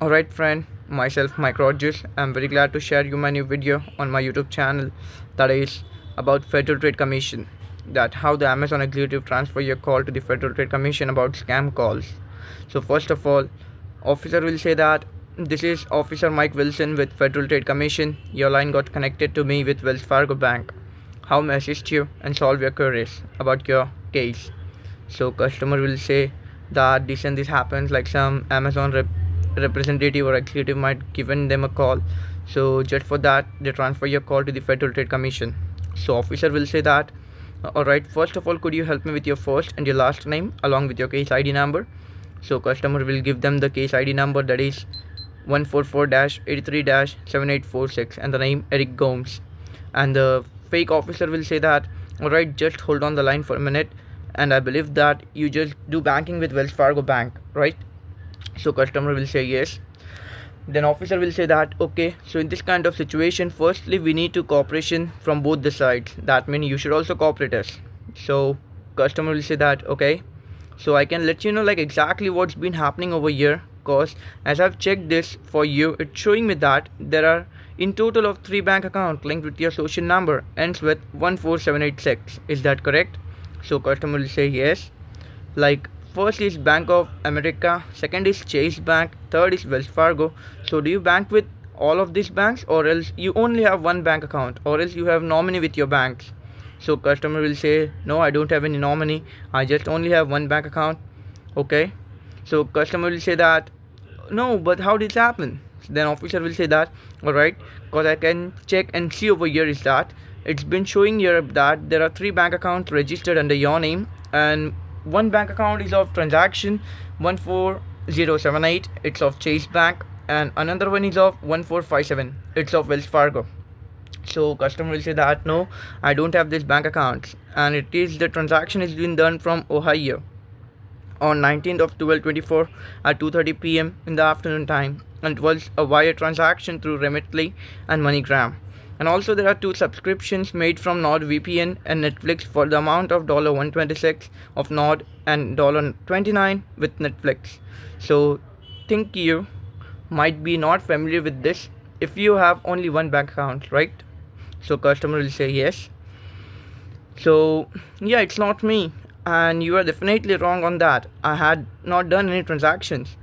Alright friend, myself Mike Rogers. I'm very glad to share you my new video on my YouTube channel that is about Federal Trade Commission. That how the Amazon executive transfer your call to the Federal Trade Commission about scam calls. So first of all, officer will say that this is Officer Mike Wilson with Federal Trade Commission. Your line got connected to me with Wells Fargo Bank. How may I assist you and solve your queries about your case? So customer will say that this and this happens, like some Amazon representative or executive might given them a call, so just for that they transfer your call to the Federal Trade Commission. So officer will say that all right, first of all, could you help me with your first and your last name along with your case ID number? So customer will give them the case ID number, that is 144-83-7846, and the name Eric Gomes. And the fake officer will say that all right, just hold on the line for a minute, and I believe that you just do banking with Wells Fargo Bank, right? So customer will say yes. Then officer will say that okay, so in this kind of situation, firstly we need to cooperation from both the sides. That means you should also cooperate us. So customer will say that okay, so I can let you know like exactly what's been happening over here, cause as I've checked this for you, it's showing me that there are in total of 3 bank accounts linked with your social number ends with 14786. Is that correct? So customer will say yes. Like first is Bank of America, second is Chase Bank, third is Wells Fargo. So do you bank with all of these banks, or else you only have one bank account, or else you have nominee with your banks? So customer will say no, I don't have any nominee, I just only have one bank account. Okay, so customer will say that no, but how did it happen? Then officer will say that alright, because I can check and see over here is that it's been showing here that there are 3 bank accounts registered under your name, and one bank account is of transaction 14078, it's of Chase Bank, and another one is of 1457, it's of Wells Fargo. So customer will say that no, I don't have this bank accounts, and it is the transaction is being done from Ohio on 19th of 12/24 at 2:30 p.m. in the afternoon time, and it was a wire transaction through Remitly and MoneyGram. And also there are 2 subscriptions made from NordVPN and Netflix for the amount of $126 of Nord and $29 with Netflix. So think you might be not familiar with this if you have only one bank account, right? So customer will say yes. So yeah, it's not me, and you are definitely wrong on that. I had not done any transactions,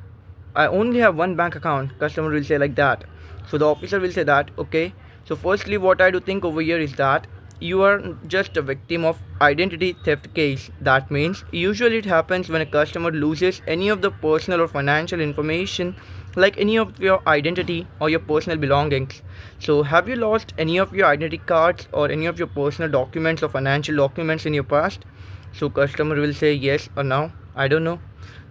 I only have one bank account. Customer will say like that. So the officer will say that okay, so firstly what I do think over here is that you are just a victim of identity theft case. That means usually it happens when a customer loses any of the personal or financial information, like any of your identity or your personal belongings. So have you lost any of your identity cards or any of your personal documents or financial documents in your past? So customer will say yes or no, I don't know.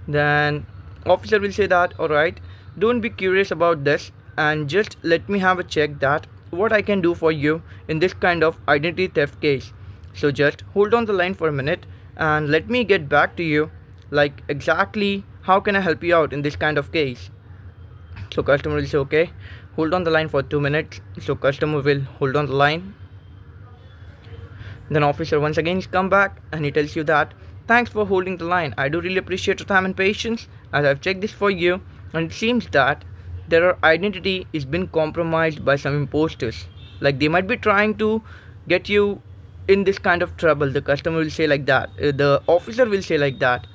Then officer will say that alright, don't be curious about this, and just let me have a check that what I can do for you in this kind of identity theft case. So just hold on the line for a minute and let me get back to you, like exactly how can I help you out in this kind of case. So customer will say okay, hold on the line for 2 minutes. So customer will hold on the line. Then officer once again come back and he tells you that thanks for holding the line, I do really appreciate your time and patience, as I've checked this for you, and it seems that their identity is been compromised by some imposters, like they might be trying to get you in this kind of trouble. The customer will say like that, the officer will say like that,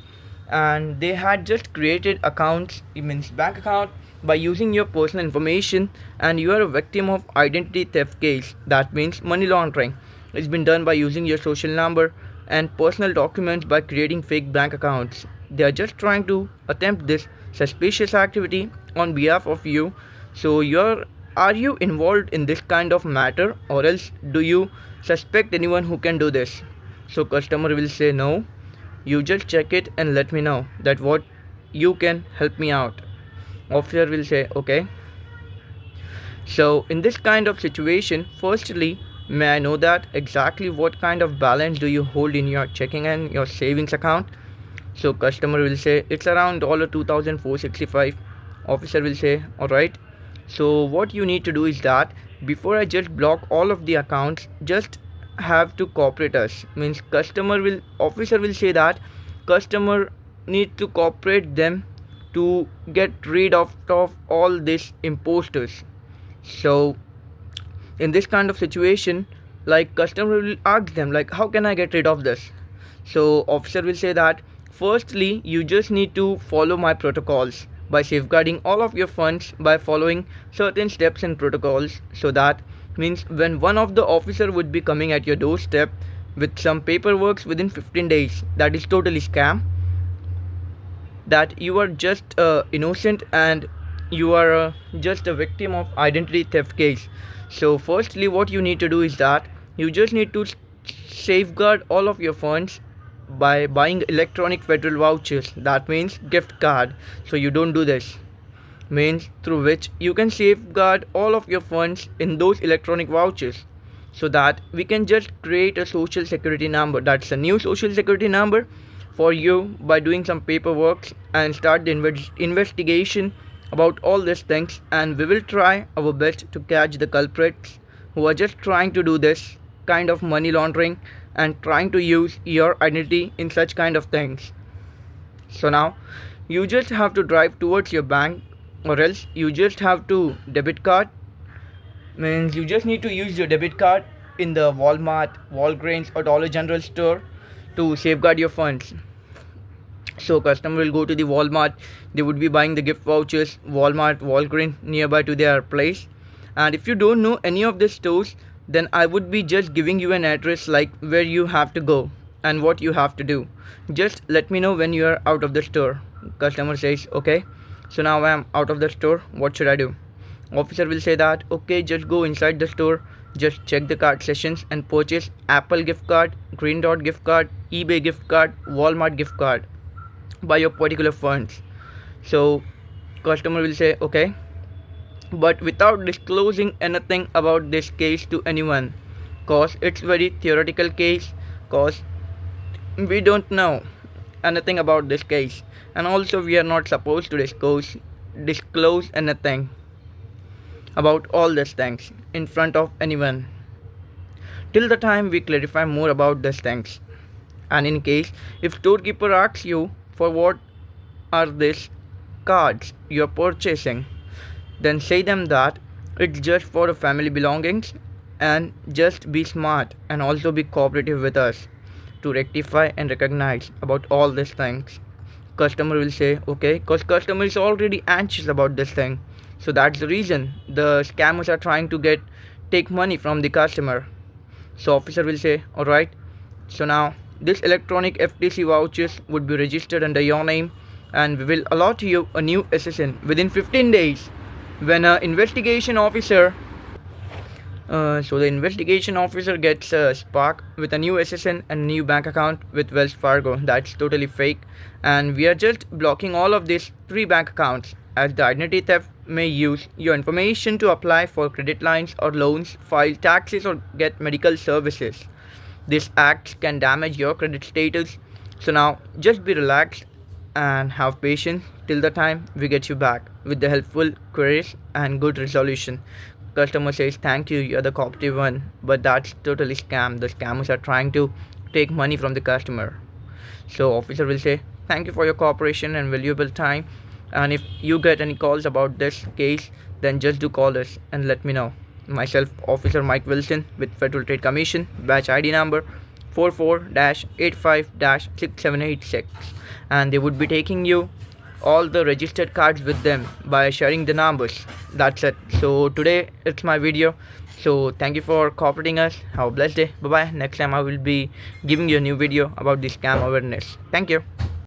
and they had just created accounts, it means bank account, by using your personal information, and you are a victim of identity theft case. That means money laundering. It's been done by using your social number and personal documents by creating fake bank accounts. They are just trying to attempt this suspicious activity on behalf of you. So are you involved in this kind of matter, or else do you suspect anyone who can do this? So customer will say no, you just check it and let me know that what you can help me out. Officer will say okay, so in this kind of situation, firstly may I know that exactly what kind of balance do you hold in your checking and your savings account? So customer will say it's around $2,465. Officer will say alright, so what you need to do is that before I just block all of the accounts, just have to cooperate us. Means officer will say that customer need to cooperate them to get rid of all these imposters. So in this kind of situation, like customer will ask them like, how can I get rid of this? So officer will say that firstly you just need to follow my protocols by safeguarding all of your funds by following certain steps and protocols. So that means when one of the officer would be coming at your doorstep with some paperwork within 15 days, that is totally scam, that you are just innocent and you are just a victim of identity theft case. So firstly what you need to do is that you just need to safeguard all of your funds by buying electronic federal vouchers, that means gift card. So you don't do this, means through which you can safeguard all of your funds in those electronic vouchers, so that we can just create a social security number, that's a new social security number for you by doing some paperwork and start the investigation about all these things, and we will try our best to catch the culprits who are just trying to do this kind of money laundering and trying to use your identity in such kind of things. So now you just have to drive towards your bank, or else you just have to debit card, means you just need to use your debit card in the Walmart, Walgreens or Dollar General store to safeguard your funds. So customer will go to the Walmart, they would be buying the gift vouchers, Walmart, Walgreens nearby to their place. And if you don't know any of these stores, then I would be just giving you an address like where you have to go and what you have to do. Just let me know when you are out of the store. Customer says okay, so now I am out of the store, what should I do? Officer will say that okay, just go inside the store, just check the card sessions and purchase Apple gift card, Green Dot gift card, eBay gift card, Walmart gift card by your particular funds. So customer will say okay, but without disclosing anything about this case to anyone, cause it's very theoretical case, cause we don't know anything about this case, and also we are not supposed to disclose anything about all these things in front of anyone till the time we clarify more about these things. And in case if storekeeper asks you for what are these cards you're purchasing, then say them that it's just for the family belongings, and just be smart and also be cooperative with us to rectify and recognize about all these things. Customer will say okay, cause customer is already anxious about this thing, so that's the reason the scammers are trying to take money from the customer. So officer will say alright, so now this electronic FTC vouchers would be registered under your name, and we will allot you a new SSN within 15 days. When an investigation officer so the investigation officer gets a spark with a new SSN and new bank account with Wells Fargo, that's totally fake, and we are just blocking all of these 3 bank accounts, as the identity theft may use your information to apply for credit lines or loans, file taxes or get medical services. These acts can damage your credit status, so now just be relaxed and have patience till the time we get you back with the helpful queries and good resolution. Customer says thank you, you're the cooperative one, but that's totally scam. The scammers are trying to take money from the customer. So officer will say thank you for your cooperation and valuable time, and if you get any calls about this case, then just do call us and let me know. Myself, Officer Mike Wilson with Federal Trade Commission, batch ID number 44-85-6786, and they would be taking you all the registered cards with them by sharing the numbers. That's it. So today it's my video, so thank you for cooperating us. Have a blessed day. Bye bye. Next time I will be giving you a new video about the scam awareness. Thank you.